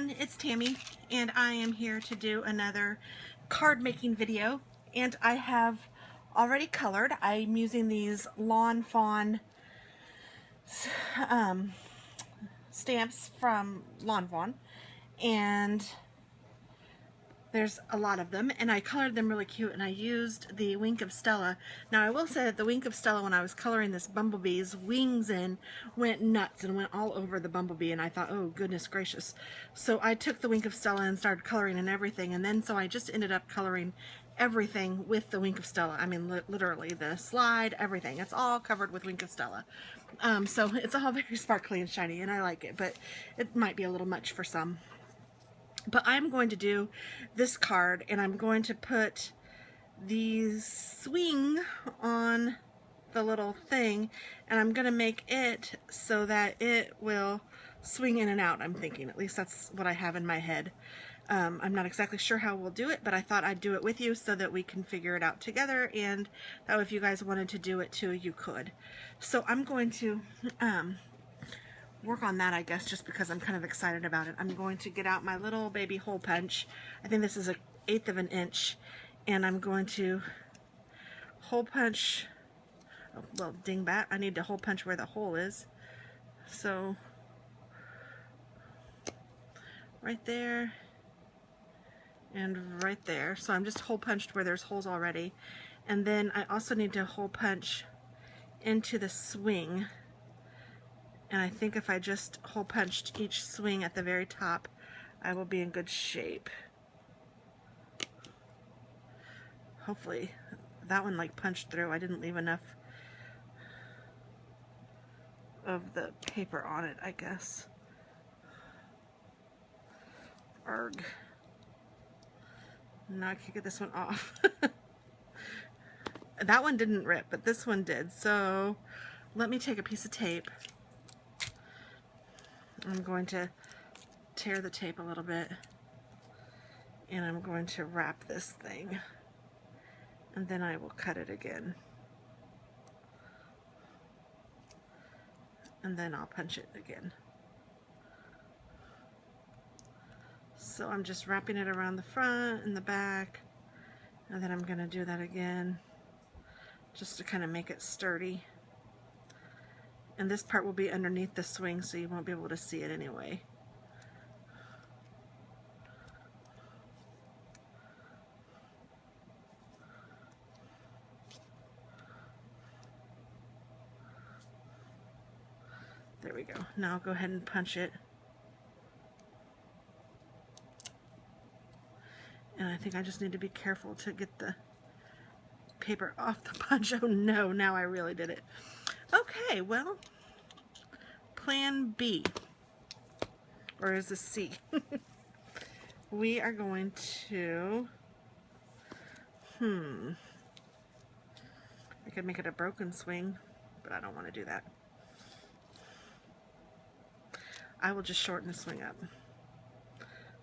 everyone, it's Tammy and I am here to do another card making video, and I have already colored. I'm using these Lawn Fawn stamps from Lawn Fawn, and there's a lot of them, and I colored them really cute, and I used the Wink of Stella. Now I will say that the Wink of Stella, when I was coloring this bumblebee's wings in, went nuts and went all over the bumblebee, and I thought, oh goodness gracious. So I took the Wink of Stella and started coloring and everything, and then so I just ended up coloring everything with the Wink of Stella. I mean literally the slide, everything. It's all covered with Wink of Stella. So it's all very sparkly and shiny, and I like it, but it might be a little much for some. But I'm going to do this card, and I'm going to put the swing on the little thing, and I'm going to make it so that it will swing in and out, I'm thinking. At least that's what I have in my head. I'm not exactly sure how we'll do it, but I thought I'd do it with you so that we can figure it out together, and that if you guys wanted to do it too, you could. So I'm going to work on that, I guess, just because I'm kind of excited about it. I'm going to get out my little baby hole punch. I think this is 1/8 of an inch, and I'm going to hole punch. Oh, well, dingbat, I need to hole punch where the hole is. So right there and right there. So I'm just hole punched where there's holes already, and then I also need to hole punch into the swing. And I think if I just hole punched each swing at the very top, I will be in good shape. Hopefully that one like punched through. I didn't leave enough of the paper on it, I guess. Arg. Now I can get this one off. That one didn't rip, but this one did. So let me take a piece of tape. I'm going to tear the tape a little bit, and I'm going to wrap this thing, and then I will cut it again, and then I'll punch it again. So I'm just wrapping it around the front and the back, and then I'm going to do that again just to kind of make it sturdy. And this part will be underneath the swing, so you won't be able to see it anyway. There we go. Now I'll go ahead and punch it. And I think I just need to be careful to get the paper off the punch. Oh no, now I really did it. Okay, well, plan B, or is this C? We are going to, I could make it a broken swing, but I don't want to do that. I will just shorten the swing up.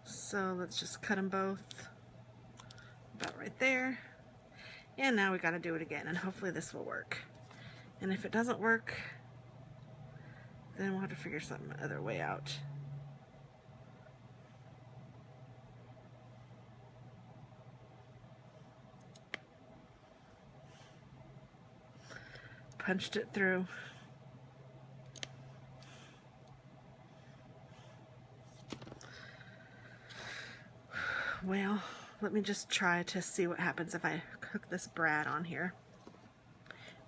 So let's just cut them both about right there. And now we got to do it again, and hopefully this will work. And if it doesn't work, then we'll have to figure some other way out. Punched it through. Well, let me just try to see what happens if I hook this brad on here.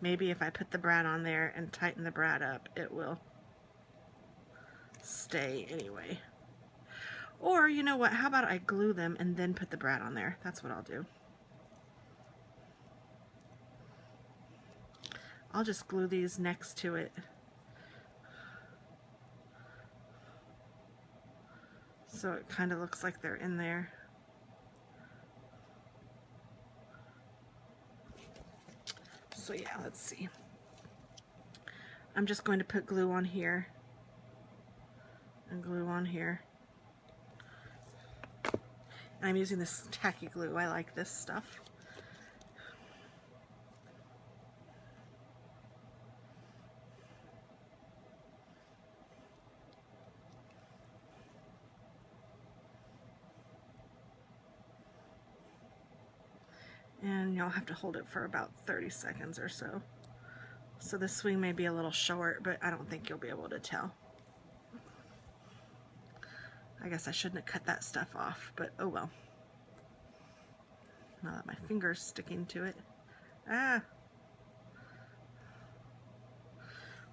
Maybe if I put the brad on there and tighten the brad up, it will stay anyway. Or, you know what, how about I glue them and then put the brad on there? That's what I'll do. I'll just glue these next to it. So it kind of looks like they're in there. So yeah, let's see. I'm just going to put glue on here and glue on here. And I'm using this tacky glue. I like this stuff. And you'll have to hold it for about 30 seconds or so. So the swing may be a little short, but I don't think you'll be able to tell. I guess I shouldn't have cut that stuff off, but oh well. Now that my finger's sticking to it. Ah!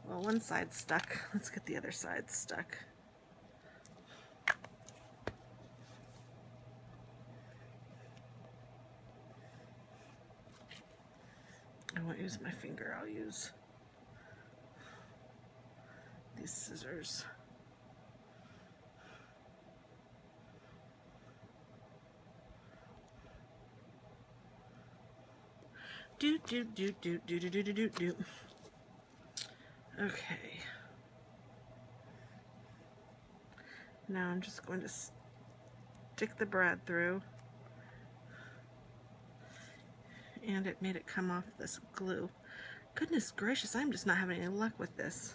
Well, one side's stuck. Let's get the other side stuck. I won't use my finger, I'll use these scissors. Do do do do do do do do do do. Okay. Now I'm just going to stick the brad through, and it made it come off this glue. Goodness gracious, I'm just not having any luck with this.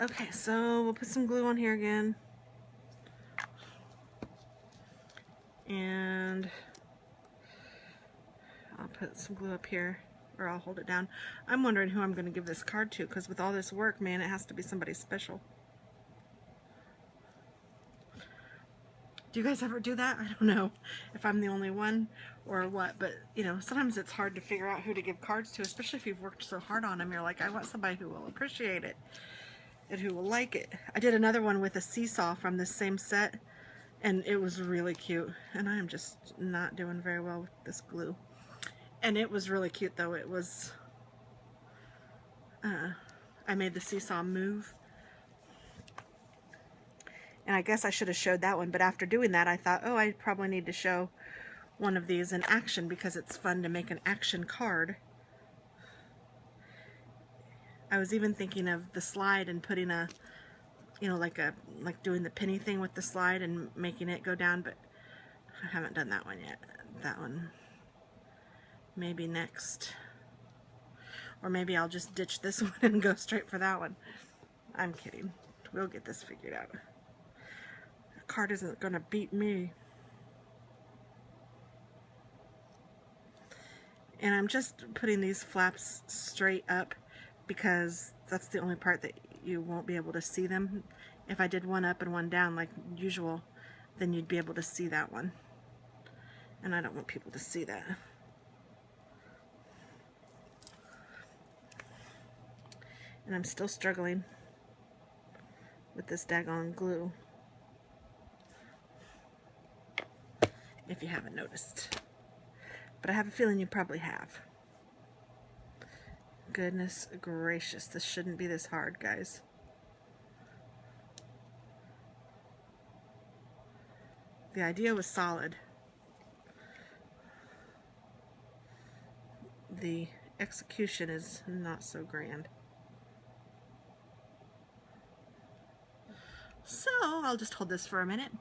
Okay, so we'll put some glue on here again. And I'll put some glue up here, or I'll hold it down. I'm wondering who I'm going to give this card to, because with all this work, man, it has to be somebody special. Do you guys ever do that? I don't know if I'm the only one or what, but you know, sometimes it's hard to figure out who to give cards to, especially if you've worked so hard on them. You're like, I want somebody who will appreciate it and who will like it. I did another one with a seesaw from this same set, and it was really cute, and I am just not doing very well with this glue. And it was really cute though. It was I made the seesaw move, and I guess I should have showed that one, but after doing that I thought, oh, I probably need to show one of these in action, because it's fun to make an action card. I was even thinking of the slide and putting a, you know, like doing the penny thing with the slide and making it go down, but I haven't done that one yet. That one maybe next, or maybe I'll just ditch this one and go straight for that one. I'm kidding. We'll get this figured out. The card isn't gonna beat me. And I'm just putting these flaps straight up because that's the only part that you won't be able to see them. If I did one up and one down like usual, then you'd be able to see that one. And I don't want people to see that. And I'm still struggling with this daggone glue, if you haven't noticed. But I have a feeling you probably have. Goodness gracious, this shouldn't be this hard, guys. The idea was solid. The execution is not so grand. So I'll just hold this for a minute.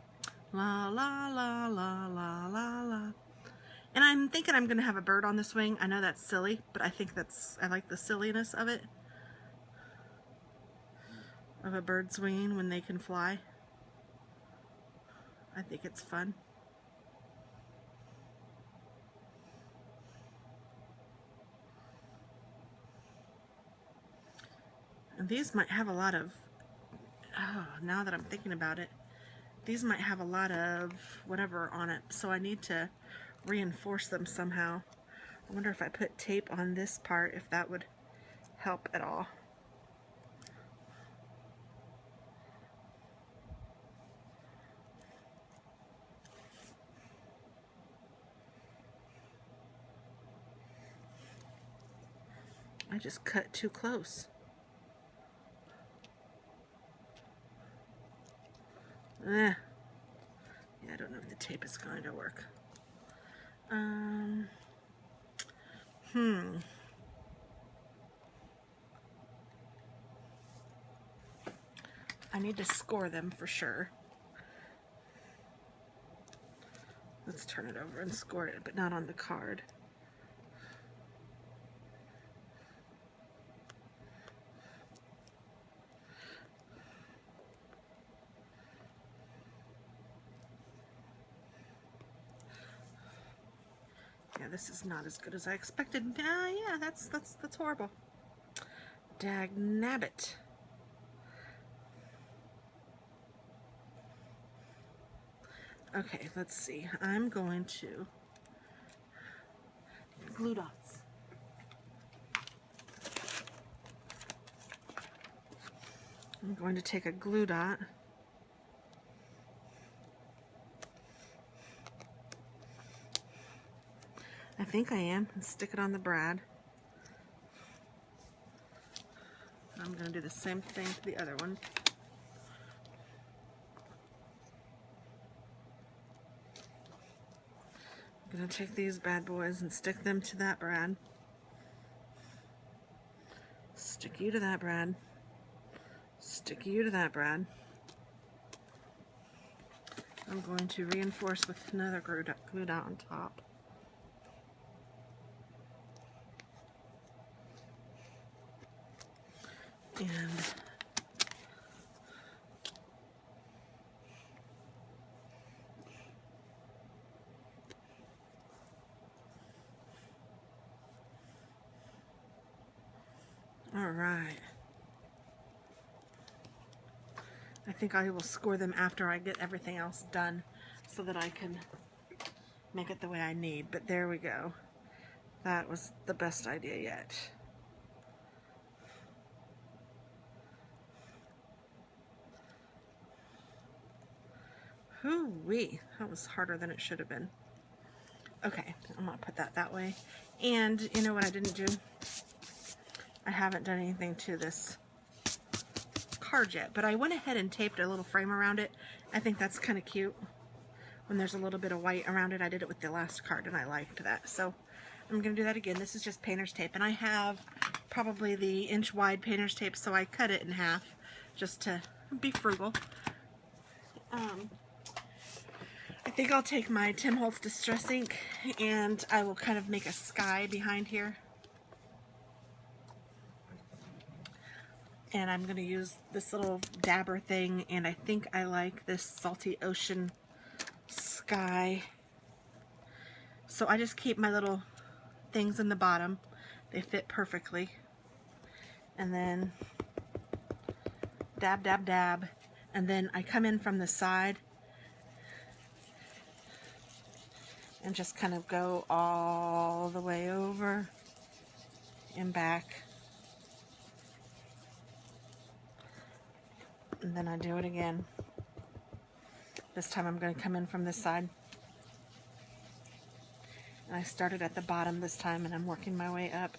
La la la la la la la. And I'm thinking I'm going to have a bird on the swing. I know that's silly, but I think I like the silliness of it. Of a bird swinging when they can fly. I think it's fun. And these might have a lot of, oh, now that I'm thinking about it, these might have a lot of whatever on it, so I need to reinforce them somehow. I wonder if I put tape on this part, if that would help at all. I just cut too close. Yeah, I don't know if the tape is going to work. I need to score them for sure. Let's turn it over and score it, but not on the card. Yeah, this is not as good as I expected. Yeah, that's horrible. Dag nabbit. Okay, let's see. I'm going to glue dots. I'm going to take a glue dot. I think I am, and stick it on the brad. I'm going to do the same thing to the other one. I'm going to take these bad boys and stick them to that brad. Stick you to that brad. Stick you to that brad. I'm going to reinforce with another glue dot on top. And all right. I think I will score them after I get everything else done so that I can make it the way I need. But there we go. That was the best idea yet. Hoo-wee, that was harder than it should have been. Okay, I'm gonna put that way. And you know what I didn't do? I haven't done anything to this card yet, but I went ahead and taped a little frame around it. I think that's kind of cute. When there's a little bit of white around it, I did it with the last card and I liked that. So I'm gonna do that again. This is just painter's tape, and I have probably the inch wide painter's tape, so I cut it in half just to be frugal. I think I'll take my Tim Holtz Distress ink and I will kind of make a sky behind here. And I'm going to use this little dabber thing, and I think I like this Salty Ocean sky. So I just keep my little things in the bottom. They fit perfectly. And then dab, dab, dab. And then I come in from the side and just kind of go all the way over and back. And then I do it again. This time I'm going to come in from this side. And I started at the bottom this time, and I'm working my way up.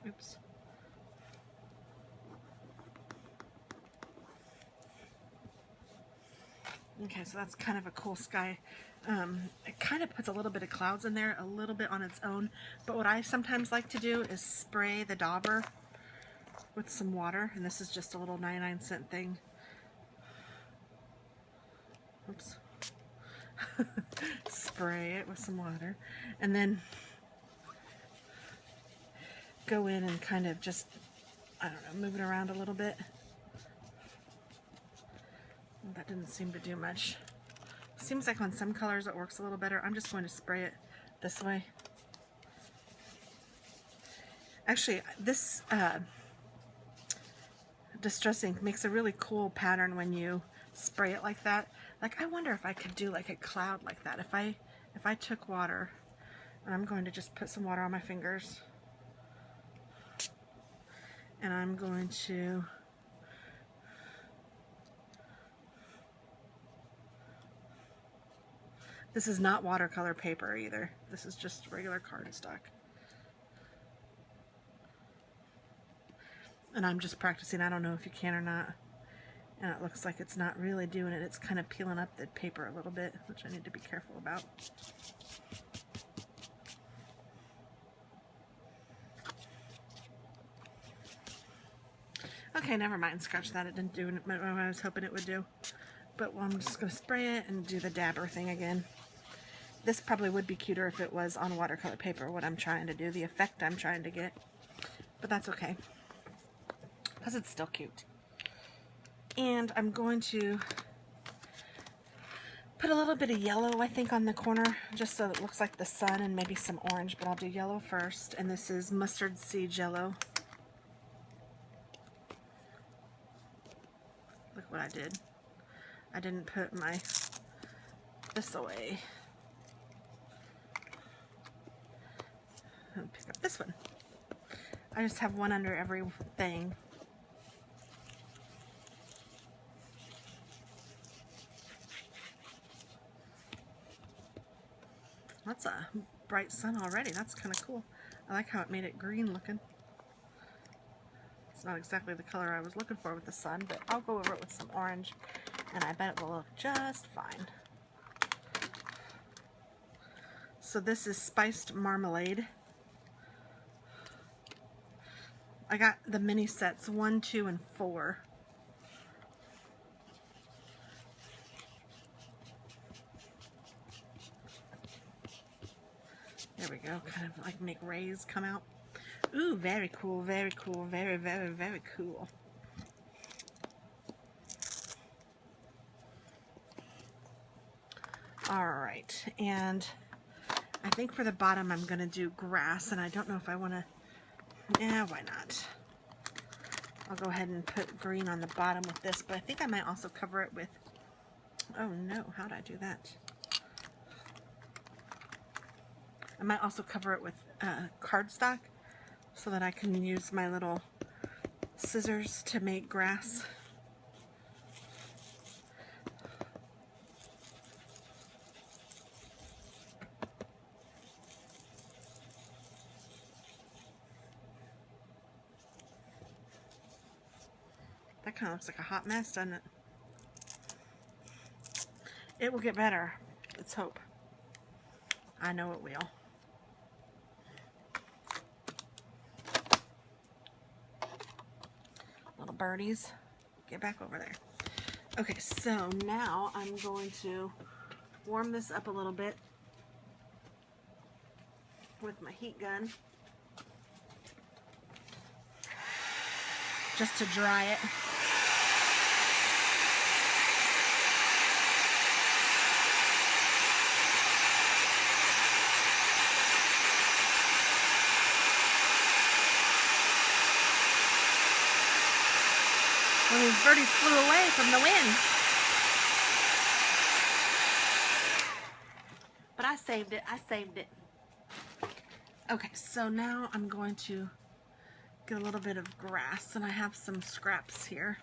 Oops. Okay, so that's kind of a cool sky. It kind of puts a little bit of clouds in there, a little bit on its own. But what I sometimes like to do is spray the dauber with some water. And this is just a little 99-cent thing. Oops. Spray it with some water. And then go in and kind of just, I don't know, move it around a little bit. That didn't seem to do much. Seems like on some colors it works a little better. I'm just going to spray it this way. Actually, this Distress ink makes a really cool pattern when you spray it like that. Like, I wonder if I could do like a cloud like that. If I took water, and I'm going to just put some water on my fingers, and I'm going to this is not watercolor paper either. This is just regular cardstock. And I'm just practicing. I don't know if you can or not. And it looks like it's not really doing it. It's kind of peeling up the paper a little bit, which I need to be careful about. Okay, never mind. Scratch that. It didn't do what I was hoping it would do. But I'm just going to spray it and do the dabber thing again. This probably would be cuter if it was on watercolor paper, what I'm trying to do, the effect I'm trying to get. But that's okay, because it's still cute. And I'm going to put a little bit of yellow, I think, on the corner, just so it looks like the sun, and maybe some orange, but I'll do yellow first. And this is mustard seed yellow. Look what I did. I didn't put this away. I'll pick up this one. I just have one under every thing. That's a bright sun already. That's kind of cool. I like how it made it green looking. It's not exactly the color I was looking for with the sun, but I'll go over it with some orange, and I bet it will look just fine. So this is spiced marmalade. I got the mini sets 1, 2, and 4. There we go, kind of like make rays come out. Ooh, very cool, very cool, very, very, very cool. Alright, and I think for the bottom I'm going to do grass, and I don't know if I want to, yeah, why not? I'll go ahead and put green on the bottom with this, but I think I might also cover it with, oh no, how did I do that? I might also cover it with cardstock so that I can use my little scissors to make grass. That kind of looks like a hot mess, doesn't it? It will get better. Let's hope. I know it will. Little birdies, get back over there. Okay, so now I'm going to warm this up a little bit with my heat gun, just to dry it. Well, these birdies flew away from the wind. But I saved it. I saved it. Okay, so now I'm going to get a little bit of grass, and I have some scraps here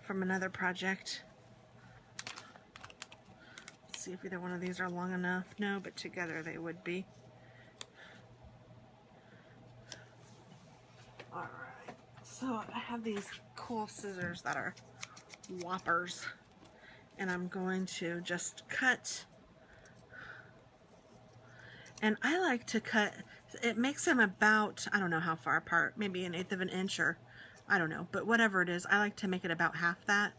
from another project. Let's see if either one of these are long enough. No, but together they would be. Alright, so I have these cool scissors that are whoppers, and I'm going to just cut, and I like to cut, it makes them about, I don't know how far apart, maybe 1/8 of an inch, or I don't know, but whatever it is, I like to make it about half that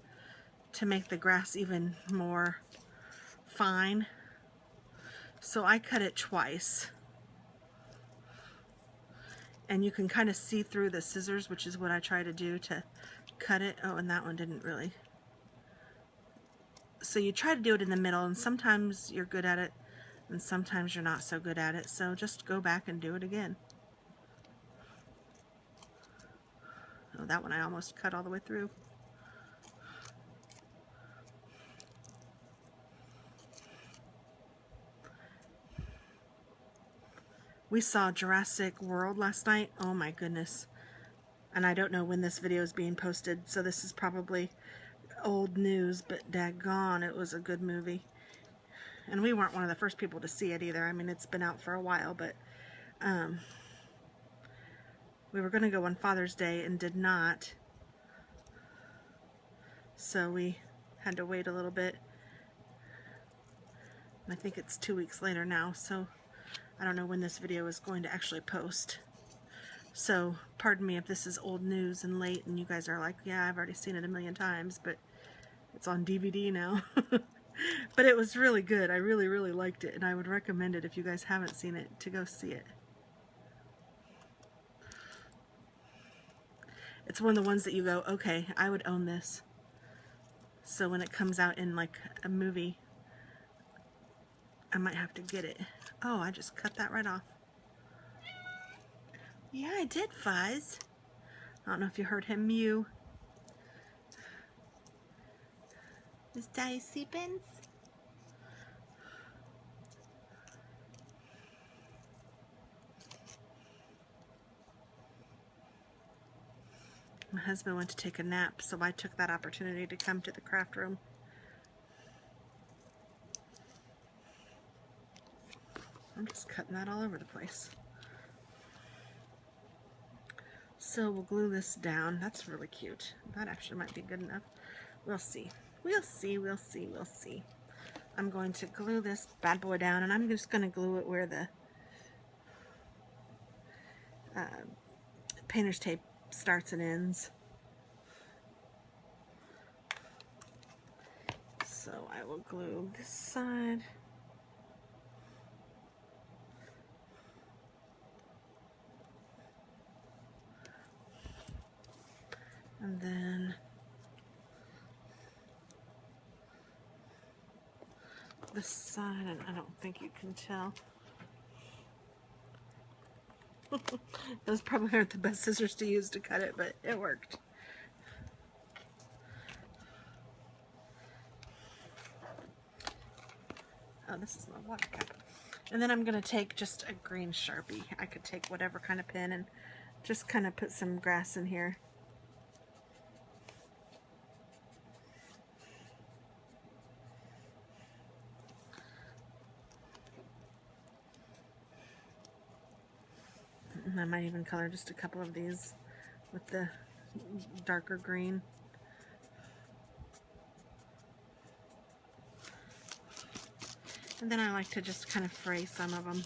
to make the grass even more fine. So I cut it twice, and you can kind of see through the scissors, which is what I try to do to cut it. Oh, and that one didn't really. So you try to do it in the middle, and sometimes you're good at it and sometimes you're not so good at it, so just go back and do it again. Oh, that one I almost cut all the way through. We saw Jurassic World last night. Oh my goodness. And I don't know when this video is being posted, so this is probably old news, but daggone, it was a good movie. And we weren't one of the first people to see it either. I mean, it's been out for a while, but we were going to go on Father's Day and did not. So we had to wait a little bit. And I think it's 2 weeks later now, so I don't know when this video is going to actually post. So pardon me if this is old news and late and you guys are like, yeah, I've already seen it a million times, but it's on DVD now. But it was really good. I really, really liked it, and I would recommend it if you guys haven't seen it to go see it. It's one of the ones that you go, okay, I would own this. So when it comes out in like a movie, I might have to get it. Oh, I just cut that right off. Yeah, I did, Fuzz. I don't know if you heard him mew. Is Daddy sleeping? My husband went to take a nap, so I took that opportunity to come to the craft room. I'm just cutting that all over the place. So we'll glue this down. That's really cute. That actually might be good enough. We'll see. We'll see, we'll see, we'll see. I'm going to glue this bad boy down, and I'm just going to glue it where the painter's tape starts and ends. So I will glue this side. And then this side, and I don't think you can tell. Those probably aren't the best scissors to use to cut it, but it worked. Oh, this is my water cap. And then I'm going to take just a green Sharpie. I could take whatever kind of pen and just kind of put some grass in here. And I might even color just a couple of these with the darker green. And then I like to just kind of fray some of them.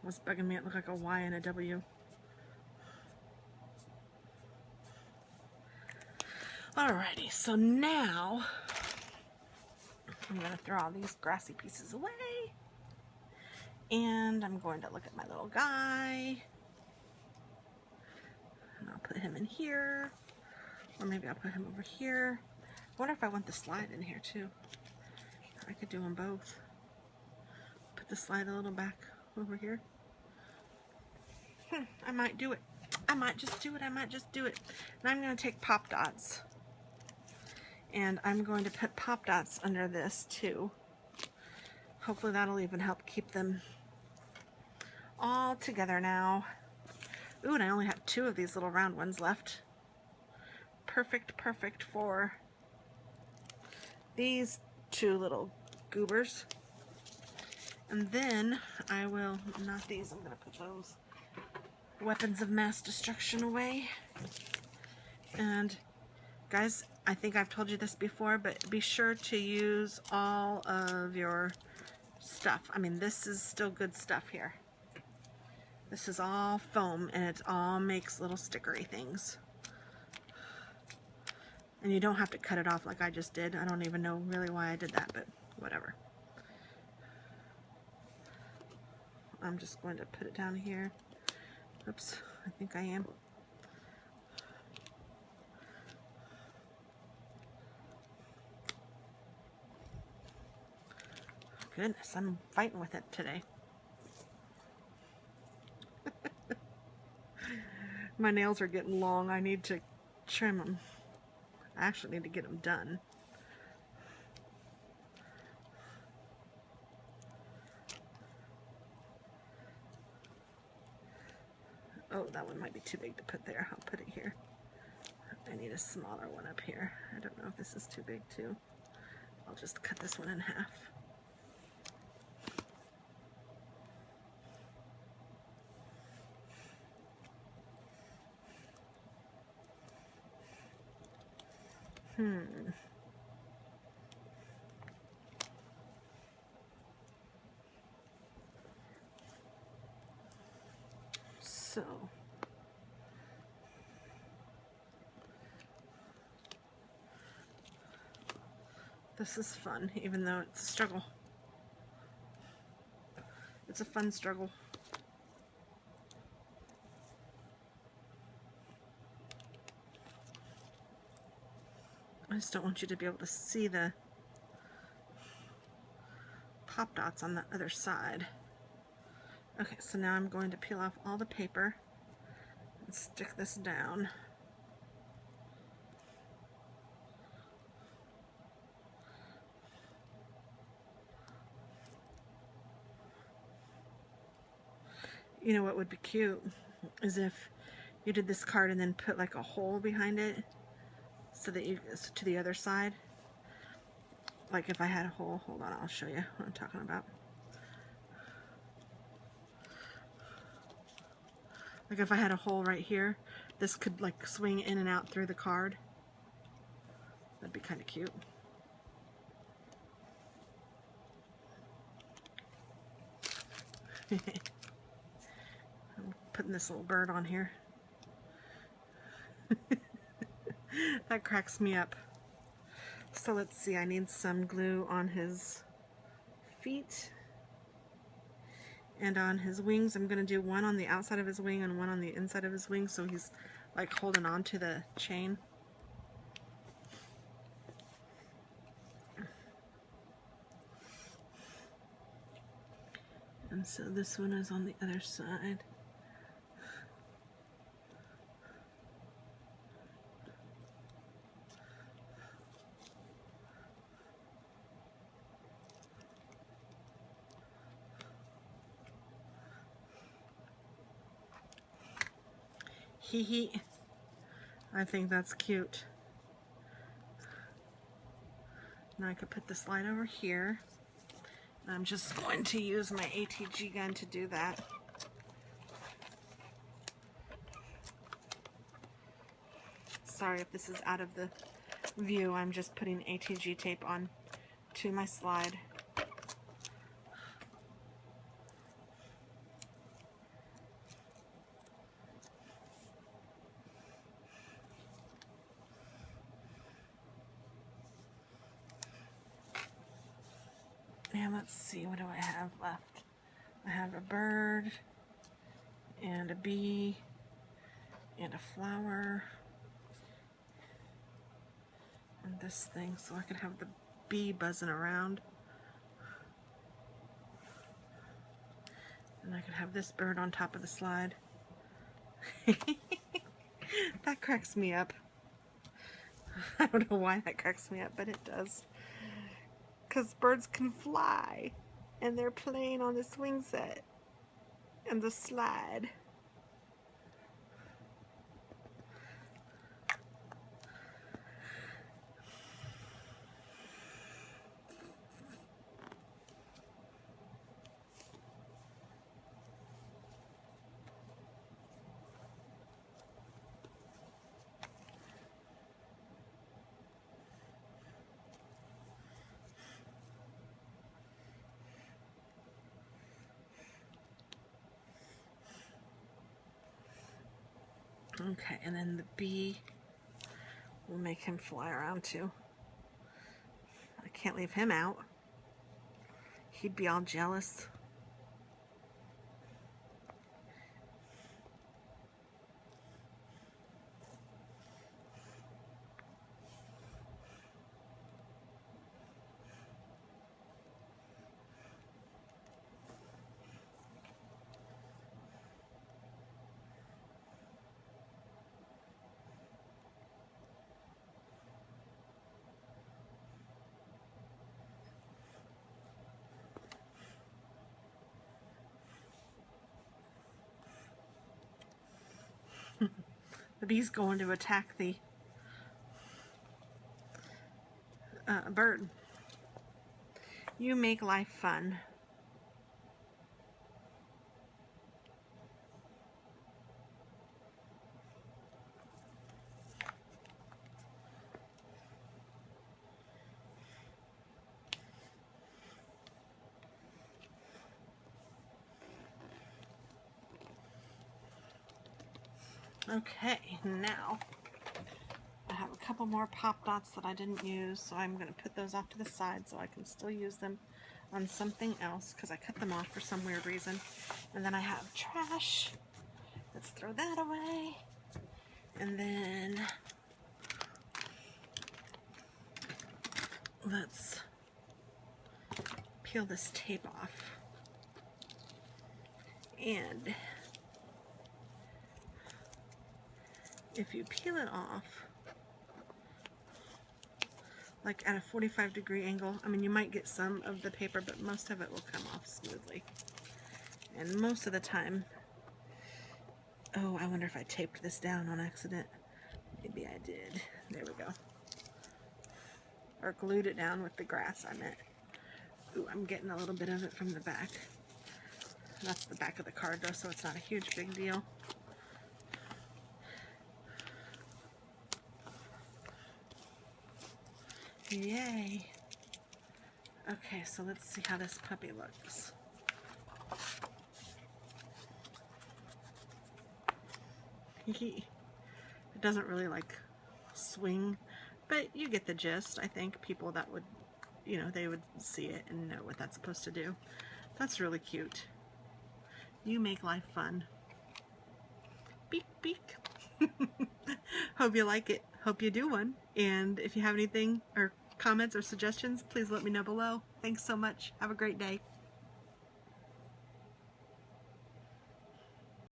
What's bugging me? It looked like a Y and a W. Alrighty, so now I'm going to throw all these grassy pieces away. And I'm going to look at my little guy. And I'll put him in here. Or maybe I'll put him over here. I wonder if I want the slide in here too. I could do them both. Put the slide a little back over here. I might do it. I might just do it. I might just do it. And I'm going to take pop dots. And I'm going to put pop dots under this too. Hopefully that'll even help keep them all together now. Ooh, and I only have 2 of these little round ones left. Perfect, perfect for these 2 little goobers. And then I will, not these, I'm going to put those weapons of mass destruction away. And guys, I think I've told you this before, but be sure to use all of your stuff. I mean, this is still good stuff here. This is all foam, and it all makes little stickery things. And you don't have to cut it off like I just did. I don't even know really why I did that, but whatever. I'm just going to put it down here. Oops, I think I am. Goodness, I'm fighting with it today. My nails are getting long. I need to trim them. I actually need to get them done. Oh, that one might be too big to put there. I'll put it here. I need a smaller one up here. I don't know if this is too big too. I'll just cut this one in half. So This is fun, even though it's a struggle. It's a fun struggle. I just don't want you to be able to see the pop dots on the other side. Okay, so now I'm going to peel off all the paper and stick this down. You know what would be cute is if you did this card and then put like a hole behind it so that you, to the other side. Like if I had a hole, hold on, I'll show you what I'm talking about. Like if I had a hole right here, this could like swing in and out through the card. That'd be kind of cute. I'm putting this little bird on here. That cracks me up. So let's see, I need some glue on his feet and on his wings. I'm going to do one on the outside of his wing and one on the inside of his wing so he's like holding on to the chain. And so this one is on the other side. Hee hee. I think that's cute. Now I could put the slide over here. I'm just going to use my ATG gun to do that. Sorry if this is out of the view. I'm just putting ATG tape on to my slide. And let's see, what do I have left? I have a bird and a bee and a flower and this thing, so I could have the bee buzzing around. And I could have this bird on top of the slide. That cracks me up. I don't know why that cracks me up, but it does. Because birds can fly, and they're playing on the swing set and the slide. Okay, and then the bee will make him fly around too. I can't leave him out. He'd be all jealous. The bee's going to attack the bird. You make life fun. Okay, now I have a couple more pop dots that I didn't use, so I'm going to put those off to the side so I can still use them on something else because I cut them off for some weird reason. And then I have trash. Let's throw that away. And then let's peel this tape off. And if you peel it off, like at a 45-degree angle, I mean, you might get some of the paper, but most of it will come off smoothly. And most of the time, oh, I wonder if I taped this down on accident. Maybe I did. There we go. Or glued it down with the grass, I meant. Ooh, I'm getting a little bit of it from the back. That's the back of the card though, so it's not a huge big deal. Yay. Okay, so let's see how this puppy looks. It doesn't really like swing, but you get the gist. I think people that would, you know, they would see it and know what that's supposed to do. That's really cute. You make life fun. Beak, beak. Hope you like it. Hope you do one. And if you have anything or comments or suggestions, please let me know below. Thanks so much. Have a great day.